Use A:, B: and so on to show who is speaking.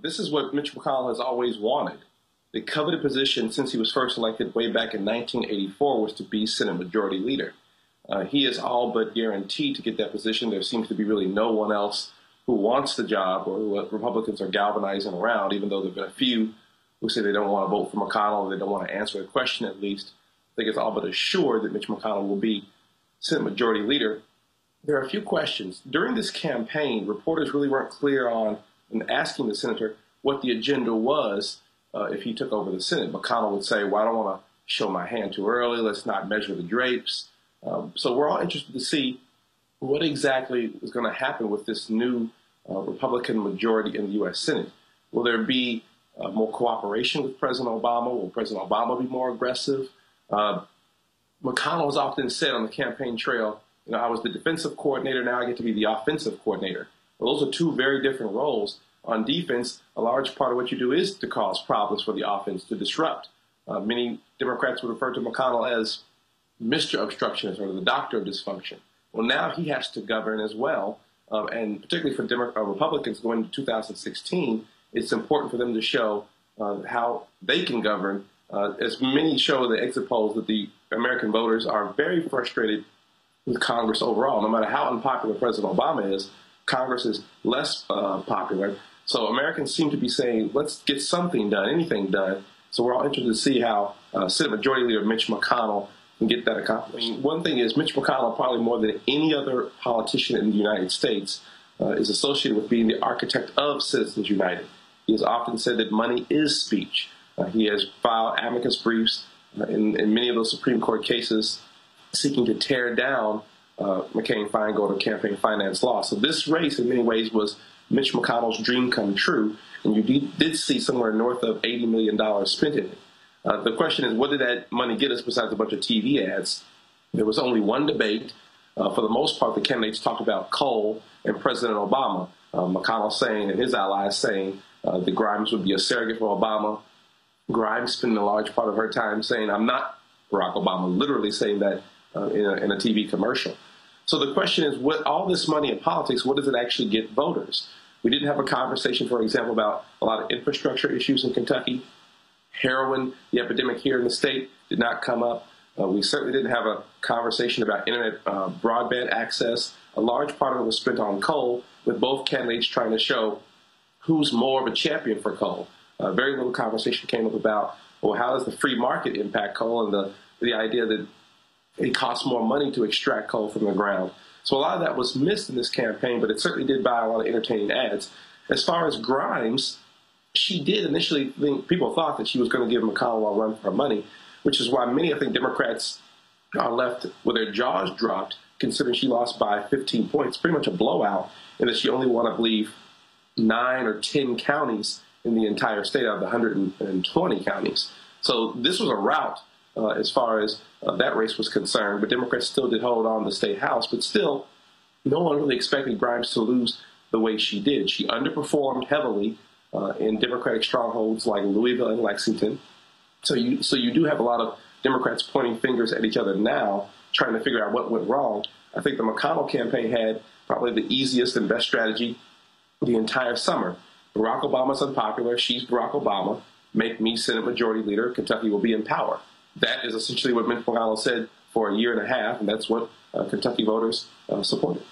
A: This is what Mitch McConnell has always wanted. The coveted position since he was first elected way back in 1984 was to be Senate Majority Leader. He is all but guaranteed to get that position. There seems to be really no one else who wants the job or who Republicans are galvanizing around, even though there have been a few who say they don't want to vote for McConnell, or they don't want to answer the question at least. I think it's all but assured that Mitch McConnell will be Senate Majority Leader. There are a few questions. During this campaign, reporters really weren't clear on and asking the senator what the agenda was if he took over the Senate. McConnell would say, well, I don't want to show my hand too early. Let's not measure the drapes. So we're all interested to see what exactly is going to happen with this new Republican majority in the U.S. Senate. Will there be more cooperation with President Obama? Will President Obama be more aggressive? McConnell has often said on the campaign trail, you know, I was the defensive coordinator, now I get to be the offensive coordinator. Well, those are two very different roles. On defense, a large part of what you do is to cause problems for the offense, to disrupt. Many Democrats would refer to McConnell as Mr. Obstructionist or the doctor of dysfunction. Well, now he has to govern as well, and particularly for Republicans going into 2016, it's important for them to show how they can govern. As many show in the exit polls that the American voters are very frustrated with Congress overall. No matter how unpopular President Obama is, Congress is less popular. So Americans seem to be saying, let's get something done, anything done. So we're all interested to see how Senate Majority Leader Mitch McConnell can get that accomplished. One thing is Mitch McConnell, probably more than any other politician in the United States, is associated with being the architect of Citizens United. He has often said that money is speech. He has filed amicus briefs in many of those Supreme Court cases seeking to tear down McCain-Feingold or campaign finance law. So this race, in many ways, was Mitch McConnell's dream come true, and you did see somewhere north of $80 million spent in it. The question is, what did that money get us besides a bunch of TV ads? There was only one debate. For the most part, the candidates talked about coal and President Obama. McConnell saying, and his allies saying, that Grimes would be a surrogate for Obama. Grimes spending a large part of her time saying, I'm not Barack Obama, literally saying that in a TV commercial. So the question is, what all this money in politics, what does it actually get voters? We didn't have a conversation, for example, about a lot of infrastructure issues in Kentucky. Heroin, the epidemic here in the state, did not come up. We certainly didn't have a conversation about internet broadband access. A large part of it was spent on coal, with both candidates trying to show who's more of a champion for coal. Very little conversation came up about, well, how does the free market impact coal, and the idea that it costs more money to extract coal from the ground. So a lot of that was missed in this campaign, but it certainly did buy a lot of entertaining ads. As far as Grimes, she did initially think, people thought that she was going to give McConnell a run for her money, which is why many, I think, Democrats are left with their jaws dropped, considering she lost by 15 points, pretty much a blowout, and that she only won, I believe, 9 or 10 counties in the entire state out of the 120 counties. So this was a rout as far as that race was concerned, but Democrats still did hold on to the state house, but still, no one really expected Grimes to lose the way she did. She underperformed heavily in Democratic strongholds like Louisville and Lexington. So you do have a lot of Democrats pointing fingers at each other now, trying to figure out what went wrong. I think the McConnell campaign had probably the easiest and best strategy the entire summer. Barack Obama's unpopular. She's Barack Obama. Make me Senate Majority Leader. Kentucky will be in power. That is essentially what Mitch McConnell said for a year and a half, and that's what Kentucky voters supported.